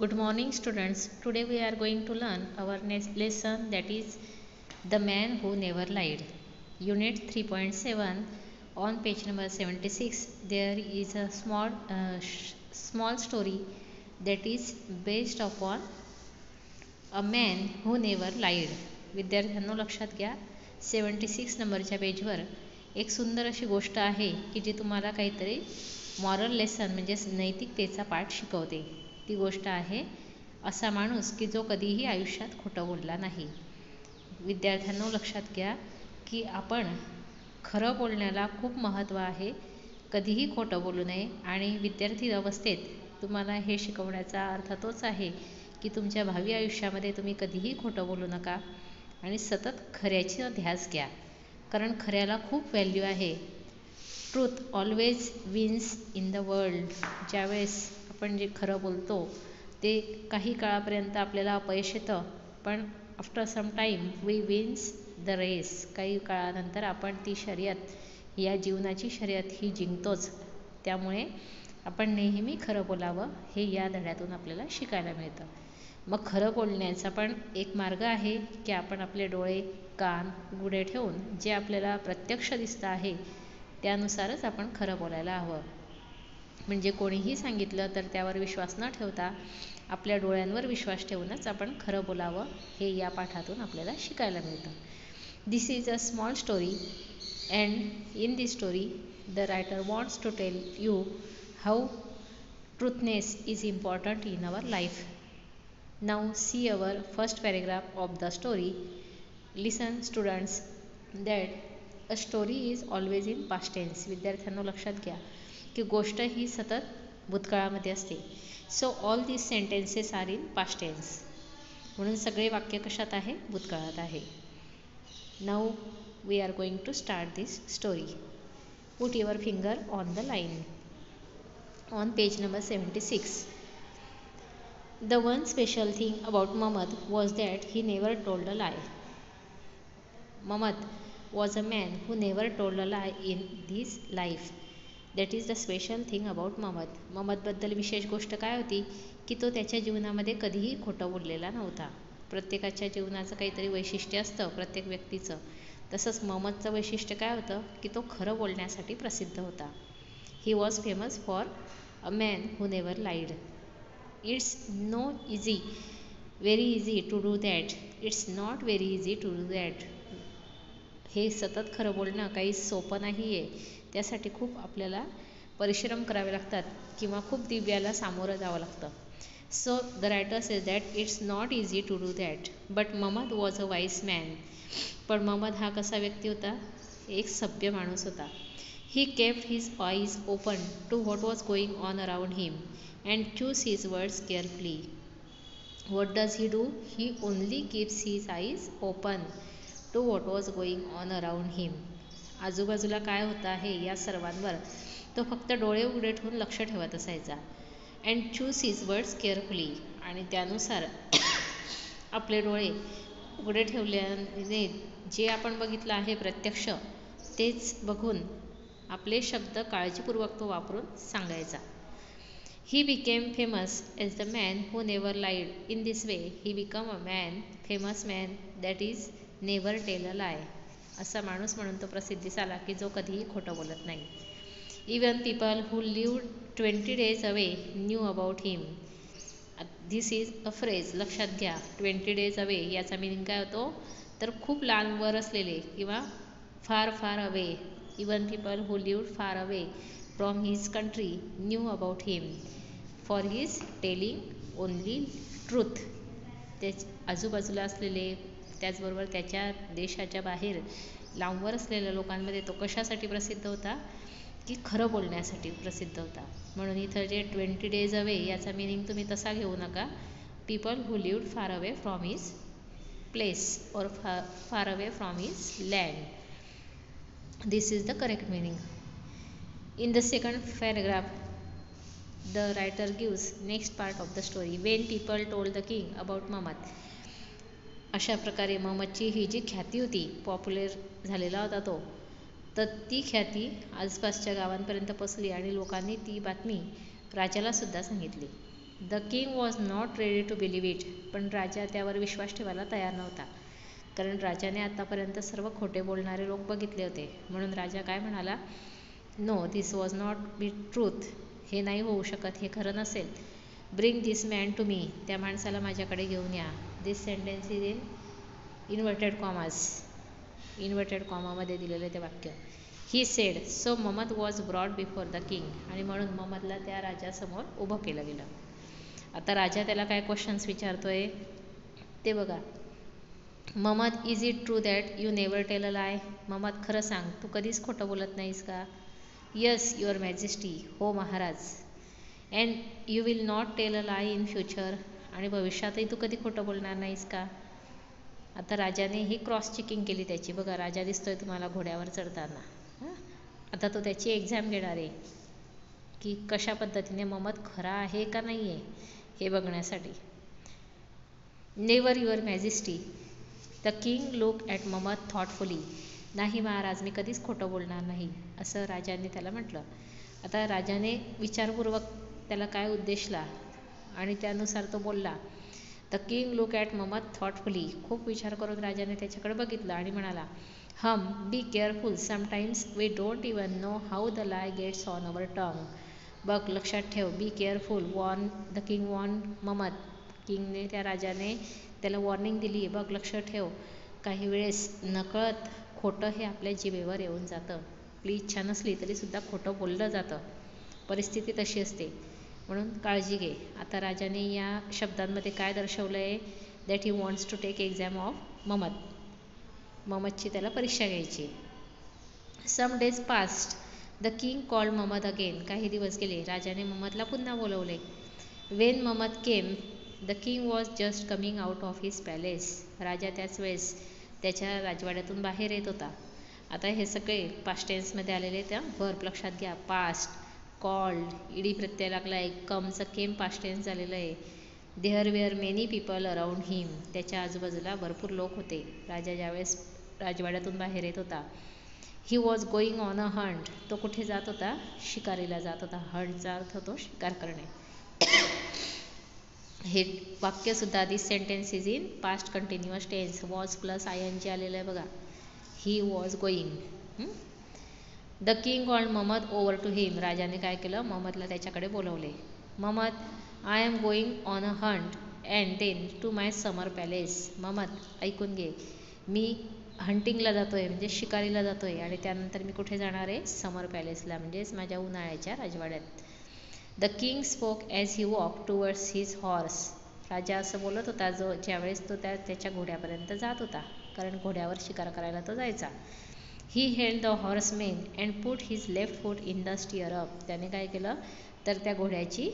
Good morning, students. Today we are going to learn our next lesson, that is The Man Who Never Lied. Unit 3.7, on page number 76. There is a small story that is based upon a man who never lied. विद्यार्थ्यांनो लक्षात घ्या, 76 नंबरच्या पेजवर एक सुंदर अशी गोष्ट आहे की जी तुम्हाला काहीतरी मॉरल लेसन म्हणजे नैतिकतेचा पाठ शिकवते. ती गोष्ट आहे असा माणूस की जो कधीही आयुष्यात खोटं बोलला नाही. विद्यार्थ्यांनो लक्षात घ्या की आपण खरं बोलण्याला खूप महत्त्व आहे. कधीही खोटं बोलू नये. आणि विद्यार्थी अवस्थेत तुम्हाला हे शिकवण्याचा अर्थ तोच आहे की तुमच्या भावी आयुष्यामध्ये तुम्ही कधीही खोटं बोलू नका आणि सतत खऱ्याचा ध्यास घ्या, कारण खऱ्याला खूप व्हॅल्यू आहे. Truth always wins in the world. ज्यावेळेस आपण जे खरं बोलतो ते काही काळापर्यंत आपल्याला अपयश येतं, पण after some time we wins the race. काही काळानंतर आपण ती शर्यत, या जीवनाची शर्यत ही जिंकतोच. त्यामुळे आपण नेहमी खरं बोलावं, हे या धड्यातून आपल्याला शिकायला मिळतं. मग खरं बोलण्याचा पण एक मार्ग आहे की आपण आपले डोळे कान उघडे ठेवून जे आपल्याला प्रत्यक्ष दिसतं आहे त्यानुसारच आपण खरं बोलायला हवं. म्हणजे कोणीही सांगितलं तर त्यावर विश्वास न ठेवता आपल्या डोळ्यांवर विश्वास ठेवूनच आपण खरं बोलावं, हे या पाठातून आपल्याला शिकायला मिळतं. This is a small story and in this story the writer wants to tell you how truthness is important in our life. Now see our first paragraph of the story. Listen students, that a story is always in past tense. विद्यार्थ्यांनो लक्षात घ्या की गोष्ट ही सतत भूतकाळामध्ये असते. So all these sentences are in past tense. म्हणून सगळे वाक्य कशात आहे? भूतकाळात आहे. Now we are going to start this story. Put your finger on the line. On page number 76. The one special thing about Muhammad was that he never told a lie. Muhammad was a man who never told a lie in his life. That is the special thing about Muhammad. मुहम्मदबद्दल विशेष गोष्ट काय होती की तो त्याच्या जीवनामध्ये कधीही खोटं बोललेला नव्हता. प्रत्येकाच्या जीवनाचं काहीतरी वैशिष्ट्य असतं, प्रत्येक व्यक्तीचं. तसंच मुहम्मदचं वैशिष्ट्य काय होतं की तो खरं बोलण्यासाठी प्रसिद्ध होता. He was famous for a man who never lied. It's no easy, very easy to do that. It's not very easy to do that. हे सतत खरं बोलणं काही सोपं नाही आहे. त्यासाठी खूप आपल्याला परिश्रम करावे लागतात किंवा खूप दिव्याला सामोरं जावं लागतं. So the writer says that it's not easy to do that. But Mohammed was a wise man. पण मोहम्मद हा कसा व्यक्ती होता? एक सभ्य माणूस होता. He kept his eyes open to what was going on around him and chose his words carefully. What does he do? He only keeps his eyes open to what was going on around him. आजूबाजूला काय होतं आहे या सर्वांवर तो फक्त डोळे उघडे ठेवून लक्ष ठेवत असायचा. And choose his words carefully. आणि त्यानुसार आपले डोळे उघडे ठेवल्याने जे आपण बघितलं आहे प्रत्यक्ष तेच बघून आपले शब्द काळजीपूर्वक तो वापरून सांगायचा. He became famous as the man who never lied. In this way, he became a man, famous man that is never tell a lie. असा माणूस म्हणून तो प्रसिद्धीस आला की जो कधीही खोटं बोलत नाही. Even people who lived 20 days away knew about him. This is a phrase. लक्षात घ्या. 20 days away याचा मिनिंग काय होतो? तर खूप लांबवर असलेले किंवा फार far away. Even people who lived far away from his country knew about him for his telling only truth. आजूबाजूला असलेले, त्याचबरोबर त्याच्या देशाच्या बाहेर लांबवर असलेल्या लोकांमध्ये तो कशासाठी प्रसिद्ध होता की खरं बोलण्यासाठी प्रसिद्ध होता. म्हणून इथं जे 20 days अवे याचा मिनिंग तुम्ही तसा घेऊ नका. People who lived far away from his place or far away from his land. This is the correct meaning. In the second paragraph, the writer gives next part of the story. When people told the king about Muhammad. अशा प्रकारे मोहम्मदची ही जी ख्याती होती, popular झालेला होता तो, तर ती ख्याती आसपासच्या गावांपर्यंत पोचली आणि लोकांनी ती बातमी राजाला सुद्धा सांगितली. The king was not ready to believe it. पण राजा त्यावर विश्वास ठेवायला तयार नव्हता, कारण राजाने आतापर्यंत सर्व खोटे बोलणारे लोक बघितले होते. म्हणून राजा काय म्हणाला, no, this was not be truth. हे नाही होऊ शकत, हे खरं नसेल. Bring this man to me. त्या माणसाला माझ्याकडे घेऊन या. This sentence is in inverted commas. Inverted कॉमामध्ये दिलेलं ते वाक्य. He said. So Mamad was brought before the king. आणि म्हणून ममदला त्या राजासमोर उभं केलं गेलं. आता राजा त्याला काय क्वेश्चन्स विचारतोय ते बघा. Mamad, is it true that you never tell a lie. Mamad, खरं सांग, तू कधीच खोटं बोलत नाहीस का. Yes your majesty. हो महाराज. And you will not tell a lie in future. आणि भविष्यातही तू कधी खोटं बोलणार नाहीस का. आता राजाने ही क्रॉस चेकिंग केली त्याची. बघा, राजा दिसतोय तुम्हाला घोड्यावर चढताना. आता तो त्याची एक्झाम घेणार आहे की कशा पद्धतीने ममद खरा आहे का नाही आहे हे बघण्यासाठी. Never your majesty. The king look at Mamad thoughtfully. नाही महाराज, मी कधीच खोटं बोलणार नाही, असं राजाने त्याला म्हटलं. आता राजाने विचारपूर्वक त्याला काय उद्देशला आणि त्यानुसार तो बोलला. The king look at Mamad thoughtfully. खूप विचार करून राजाने त्याच्याकडे बघितलं आणि म्हणाला, be careful. Sometimes we don't even know how the lie gets on our tongue. बघ, लक्षात ठेव. Be careful. The king warned Mamad. किंगने, त्या राजाने त्याला वॉर्निंग दिली. बघ, लक्ष ठेव, काही वेळेस नकळत खोटं हे आपल्या जिभेवर येऊन जातं. आपली इच्छा नसली तरीसुद्धा खोटं बोललं जातं. परिस्थिती तशी असते, म्हणून काळजी घे. आता राजाने या शब्दांमध्ये काय दर्शवलं आहे, that he wants to take exam of Mamad. ममदची त्याला परीक्षा घ्यायची. Some days passed. The king called Mamad again. काही दिवस गेले, राजाने ममदला पुन्हा बोलवले. When Mamad came, the king was just coming out of his palace. राजा त्याच वेळेस त्याच्या राजवाड्यातून बाहेर येत होता. आता हे सगळे पास्ट टेन्समध्ये आलेले त्या वर्ब लक्षात घ्या. पास्ट, कॉल्ड, ईडी प्रत्यय लागला आहे. कमचं केम पास्ट टेन्स झालेलं आहे. There were many people around him. त्याच्या आजूबाजूला भरपूर लोक होते. राजा ज्यावेळेस राजवाड्यातून बाहेर येत होता. ही was going on a Hunt. तो कुठे जात होता, शिकारीला जात होता. हंटचा अर्थ होतो शिकार करणे. हे वाक्यसुद्धा this sentence is in past continuous tense. Was plus ING आलेलं आहे बघा. He was going. The king called Mamad over to him. राजाने काय केलं, ममदला त्याच्याकडे बोलवले. Mamad, I am going on a hunt and then to my summer palace. Mamad, ऐकून घे, मी हंटिंगला जातोय, म्हणजे शिकारीला जातोय, आणि त्यानंतर मी कुठे जाणार आहे, समर पॅलेसला, म्हणजेच माझ्या उन्हाळ्याच्या राजवाड्यात. The king spoke as he walk towards his horse. राजा असं बोलत होता ज्यावेळेस तो त्याच्या घोड्यापर्यंत जात होता, कारण घोड्यावर शिकार करायला तो जायचा. He held the horsemen and put his left foot in the stirrup. त्याने काय केलं तर त्या घोड्याची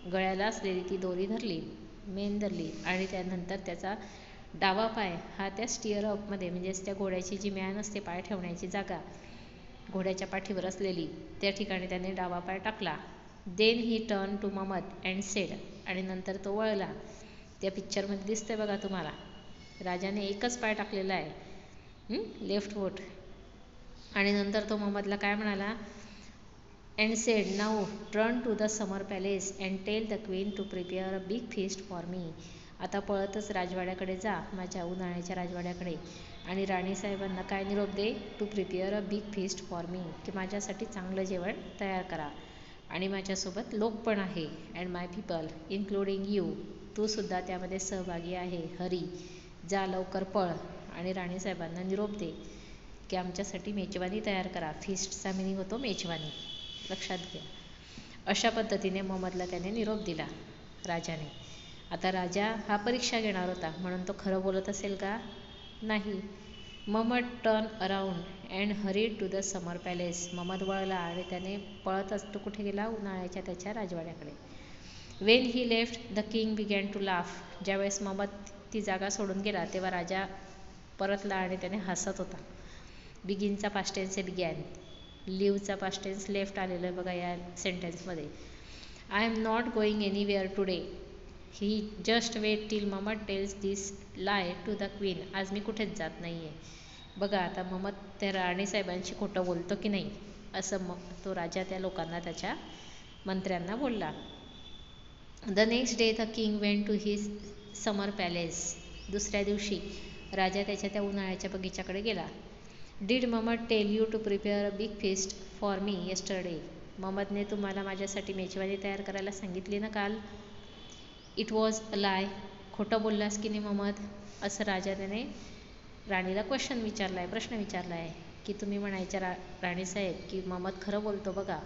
गळ्याला असलेली ती दोरी धरली, मेन धरली, आणि त्यानंतर त्याचा डावा पाय हा त्या स्टिअर अपमध्ये, म्हणजेच त्या घोड्याची जी मॅन असते, पाय ठेवण्याची जागा घोड्याच्या पाठीवर असलेली, त्या ठिकाणी त्याने डावा पाय टाकला. Then he turn to Mamad and said. आणि नंतर तो वळला. त्या पिक्चरमध्ये दिसतंय बघा तुम्हाला, राजाने एकच पाय टाकलेला आहे, लेफ्ट फूट. आणि नंतर तो ममदला काय म्हणाला, and said, now turn to the summer palace and tell the queen to prepare a big feast for me. आता पळतच राजवाड्याकडे जा, माझ्या उन्हाळ्याच्या राजवाड्याकडे, आणि राणीसाहेबांना काय निरोप दे, to prepare a big feast for me, की माझ्यासाठी चांगलं जेवण तयार करा, आणि माझ्यासोबत लोक पण आहे, and my people including you, तू सुद्धा त्यामध्ये सहभागी आहे. हरी, जा लवकर पळ, आणि राणीसाहेबांना निरोप दे की आमच्यासाठी मेजवानी तयार करा. फीस्टचा मिनिंग होतो मेजवानी, लक्षात घ्या. अशा पद्धतीने ममदला त्याने निरोप दिला राजाने. आता राजा हा परीक्षा घेणार होता, म्हणून तो खरं बोलत असेल का, नाही. Mamad turn around and hurried to the summer palace. Mamad वळला आणि त्याने पळतच तो कुठे गेला, उन्हाळ्याच्या त्याच्या राजवाड्याकडे. When he left the king began to laugh. ज्यावेळेस ममद ती जागा सोडून गेला तेव्हा राजा परतला आणि त्याने हसत होता. बिगिनचा पास्ट टेन्स आहे बिगॅन, लिव्हचा पास्ट टेन्स लेफ्ट आलेलं आहे बघा या सेंटेन्समध्ये. I am not going anywhere today. He just wait till Mamad tells this lie to the queen. आज मी कुठेच जात नाही आहे. बघा आता ममद त्या राणीसाहेबांशी खोटं बोलतो की नाही, असं तो राजा त्या लोकांना, त्याच्या मंत्र्यांना बोलला. The next day the king went to his summer palace. दुसऱ्या दिवशी राजा त्याच्या त्या उन्हाळ्याच्या बगीच्याकडे गेला. Did Mamad tell you to prepare a big feast for me yesterday. ममदने तुम्हाला माझ्यासाठी मेजवानी तयार करायला सांगितली ना काल. It was a lie. खोटं बोललास की नाही ममद, असं राजाने राणीला प्रश्न विचारला आहे की तुम्ही म्हणायच्या राणीसाहेब की ममद खरं बोलतो बघा,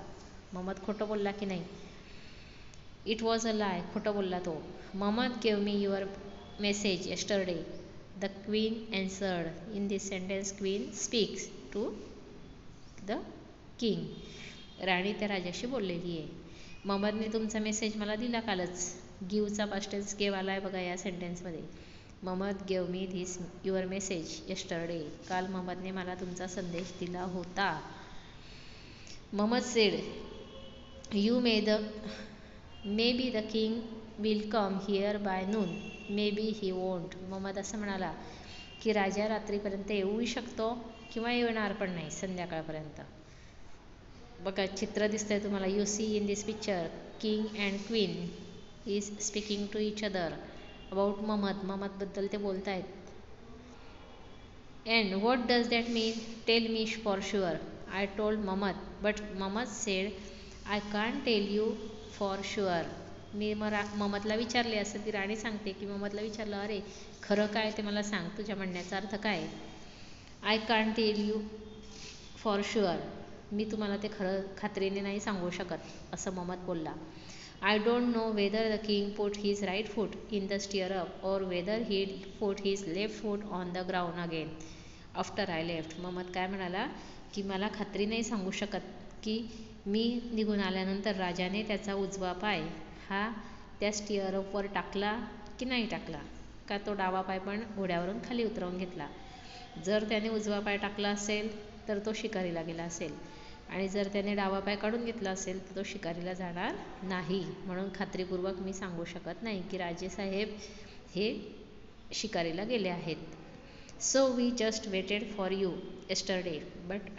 ममद खोटं बोलला की नाही. It was a lie. खोटं बोलला तो. Mamad gave me your message yesterday. The queen answered. In this sentence queen speaks to the king. राणी त्या राजाशी बोललेली आहे. ममदने तुमचा मेसेज मला दिला कालच. गिवचा पास्ट टेन्स गेव आला आहे बघा या सेंटेन्समध्ये. Mamad gave me this your message yesterday. काल ममदने मला तुमचा संदेश दिला होता. Mamad said you may be the king will come here by noon, may be he won't. Mamad असं म्हणाला की राजा रात्रीपर्यंत येऊही शकतो किंवा येणार पण नाही संध्याकाळपर्यंत. बघा चित्र दिसतंय तुम्हाला. You see in this picture king and queen is speaking to each other about ममदबद्दल ते बोलत आहेत. And what does that mean, tell me for sure. I told Mamad but Mamad said I can't tell you for sure. मी ममदला विचारले, असं ती राणी सांगते की ममदला विचारलं अरे खरं काय ते मला सांग, तुझ्या म्हणण्याचा अर्थ काय. I can't tell you for sure. मी तुम्हाला ते खरं खात्रीने नाही सांगू शकत असं ममद बोलला. I don't know whether the king put his right foot in the stirrup or whether he put his left foot on the ground again after I left. Mamad काय म्हणाला की मला खात्री नाही सांगू शकत की मी निघून आल्यानंतर राजाने त्याचा उजवा पाय हा त्या स्टिअरअपवर टाकला की नाही टाकला, का तो डावा पाय पण घोड्यावरून खाली उतरवून घेतला. जर त्याने उजवा पाय टाकला असेल तर तो शिकारीला गेला असेल आणि जर त्याने डावा पाय काढून घेतला असेल तर तो शिकारीला जाणार नाही. म्हणून खात्रीपूर्वक मी सांगू शकत नाही की राजेसाहेब हे शिकारीला गेले आहेत. So we just waited for you yesterday but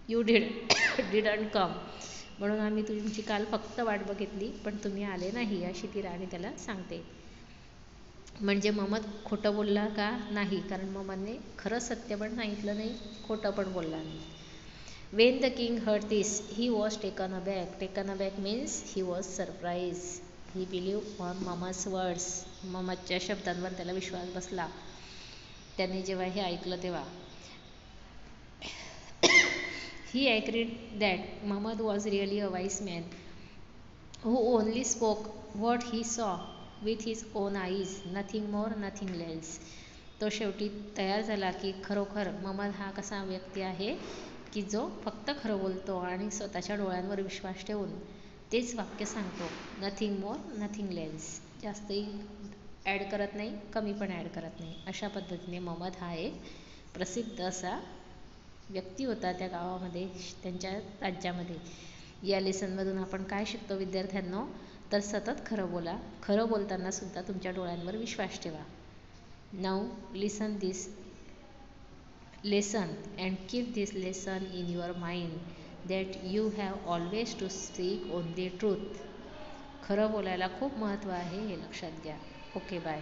you didn't come. म्हणून आम्ही तुमची काल फक्त वाट बघितली पण तुम्ही आले नाही, अशी ती राणी त्याला सांगते. म्हणजे ममद खोटं बोलला का नाही, कारण ममदने खरं सत्य पण सांगितलं नाही, खोटं पण बोलला नाही. When the king heard this he was taken aback. Taken aback means he was surprise. He believe on Mamad's words. ममदच्या शब्दांवर त्याला विश्वास बसला त्याने जेव्हा हे ऐकलं तेव्हा. He agreed that Mamad was really a wise man who only spoke what he saw with his own eyes, nothing more, nothing less. तो शेवटी तयार झाला की खरोखर ममद हा कसा व्यक्ती आहे की जो फक्त खरं बोलतो आणि स्वतःच्या डोळ्यांवर विश्वास ठेवून तेच वाक्य सांगतो. नथिंग मोर नथिंग लेस. जास्तही ॲड करत नाही, कमी पण ॲड करत नाही. अशा पद्धतीने ममद हा एक प्रसिद्ध असा व्यक्ती होता त्या गावामध्ये, त्यांच्या राज्यामध्ये. या लेसनमधून आपण काय शिकतो विद्यार्थ्यांनो, तर सतत खरं बोला. खरं बोलताना सुद्धा तुमच्या डोळ्यांवर विश्वास ठेवा. Now listen this lesson and keep this lesson in your mind that you have always to speak only truth. खरं बोलायला खूप महत्त्व आहे हे लक्षात घ्या. Okay bye.